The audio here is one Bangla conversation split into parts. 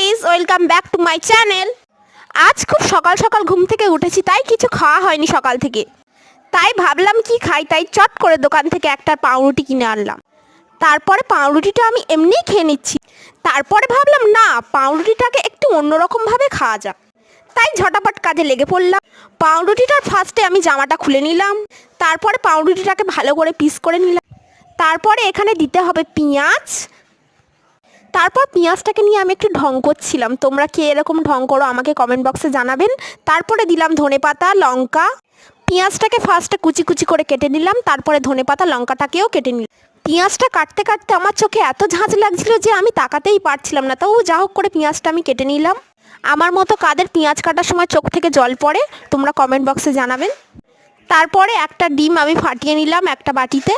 Guys, welcome back to my channel. আজ খুব সকাল সকাল ঘুম থেকে উঠেছি, তাই কিছু খাওয়া হয়নি সকাল থেকে। তাই ভাবলাম কি খাই, তাই চট করে দোকান থেকে একটা পাউরুটি কিনে আনলাম। তারপরে পাউরুটিটা আমি এমনিই খেয়ে নিচ্ছি। তারপরে ভাবলাম না, পাউরুটিটাকে একটু অন্যরকমভাবে খাওয়া যাক, তাই ঝটাপট কাজে লেগে পড়লাম। পাউরুটিটার ফার্স্টে আমি জামাটা খুলে নিলাম। তারপরে পাউরুটিটাকে ভালো করে পিস করে নিলাম। তারপরে এখানে দিতে হবে পেঁয়াজ। তারপর পেঁয়াজটাকে নিয়ে আমি একটু ঢং করছিলাম। তোমরা কে এরকম ঢং করো আমাকে কমেন্ট বক্সে জানাবেন। তারপরে দিলাম ধনেপাতা, লঙ্কা। পেঁয়াজটাকে ফার্স্টে কুচি কুচি করে কেটে নিলাম, তারপরে ধনেপাতা লঙ্কাটাকেও কেটে নিলাম। পেঁয়াজটা কাটতে কাটতে আমার চোখে এত ঝাঁঝ লাগছিল যে আমি তাকাতেই পারছিলাম না, তাও যা হোক করে পেঁয়াজটা আমি কেটে নিলাম। আমার মতো কাদের পেঁয়াজ কাটার সময় চোখ থেকে জল পড়ে তোমরা কমেন্ট বক্সে জানাবেন। তারপরে একটা ডিম আমি ফাটিয়ে নিলাম একটা বাটিতে।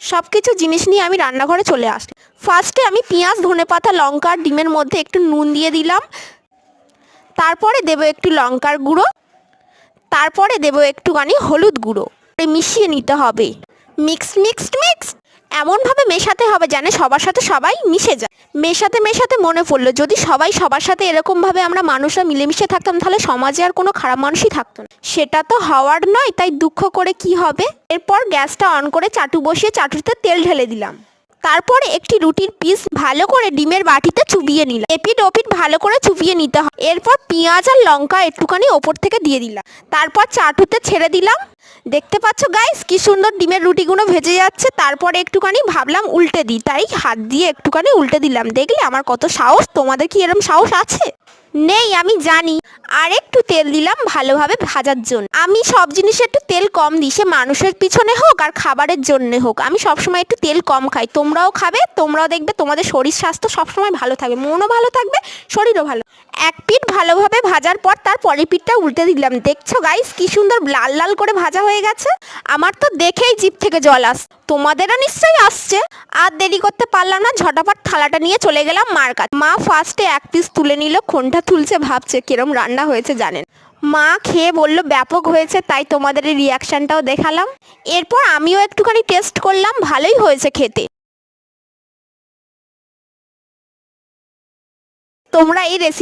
সব কিছু জিনিস নিয়ে আমি রান্নাঘরে চলে আসলাম। ফার্স্টে আমি পেঁয়াজ, ধনেপাতা, লঙ্কা আর ডিমের মধ্যে একটু নুন দিয়ে দিলাম। তারপরে দেবো একটু লঙ্কার গুঁড়ো। তারপরে দেবো একটুখানি হলুদ গুঁড়ো। মিশিয়ে নিতে হবে। মিক্স মিক্স মিক্স এমনভাবে মেশাতে হবে যেন সবার সাথে সবাই মিশে যায়। মেশাতে মেশাতে মনে পড়লো, যদি সবাই সবার সাথে এরকমভাবে আমরা মানুষরা মিলেমিশে থাকতাম তাহলে সমাজে আর কোনো খারাপ মানুষই থাকতো না। সেটা তো হওয়ার নয়, তাই দুঃখ করে কি হবে। এরপর গ্যাসটা অন করে চাটু বসিয়ে চাটুতে তেল ঢেলে দিলাম। তারপরে একটি রুটির পিস ভালো করে ডিমের বাটিতে চুবিয়ে নিলাম। এপিট ওপিট ভালো করে চুবিয়ে নিতে হয়। এরপর পেঁয়াজ আর লঙ্কা একটুখানি ওপর থেকে দিয়ে দিলাম। তারপর চাটুতে ছেড়ে দিলাম। দেখতে পাচ্ছ গাইস কি সুন্দর ডিমের রুটিগুলো ভেজে যাচ্ছে। তারপরে একটুখানি ভাবলাম উল্টে দিই, তাই হাত দিয়ে একটুখানি উল্টে দিলাম। দেখলে আমার কত সাহস। তোমাদের কি এরকম সাহস আছে? নেই আমি জানি। আর একটু তেল দিলাম ভালোভাবে ভাজার জন্য। আমি সব জিনিসে একটু তেল কম দিই, সে মানুষের পিছনে হোক আর খাবারের জন্যে হোক। আমি সবসময় একটু তেল কম খাই। তোমরাও খাবে, তোমরাও দেখবে তোমাদের শরীর স্বাস্থ্য সবসময় ভালো থাকবে, মনও ভালো থাকবে, শরীরও ভালো। এক পিঠ ভালোভাবে ভাজার পর তার পরের পিঠটা উল্টে দিলাম। দেখছো গাইস কি সুন্দর লাল লাল করে ভাজা হয়ে গেছে। আমার তো দেখেই জিভ থেকে জল আসছে, তোমাদেরও নিশ্চয়ই আসছে। আর দেরি করতে পারলাম না, ঝটাপট থালাটা নিয়ে চলে গেলাম মার কাছে। মা ফার্স্টে এক পিস তুলে নিল, কোনটা তুলছে ভাবছে কিরম রান্না হয়েছে জানেন। মা খেয়ে বলল ব্যাপক হয়েছে, তাই তোমাদের এই রিয়াকশনটাও দেখালাম। এরপর আমিও একটুখানি টেস্ট করলাম, ভালোই হয়েছে খেতে। তোমরা এই রেসিপি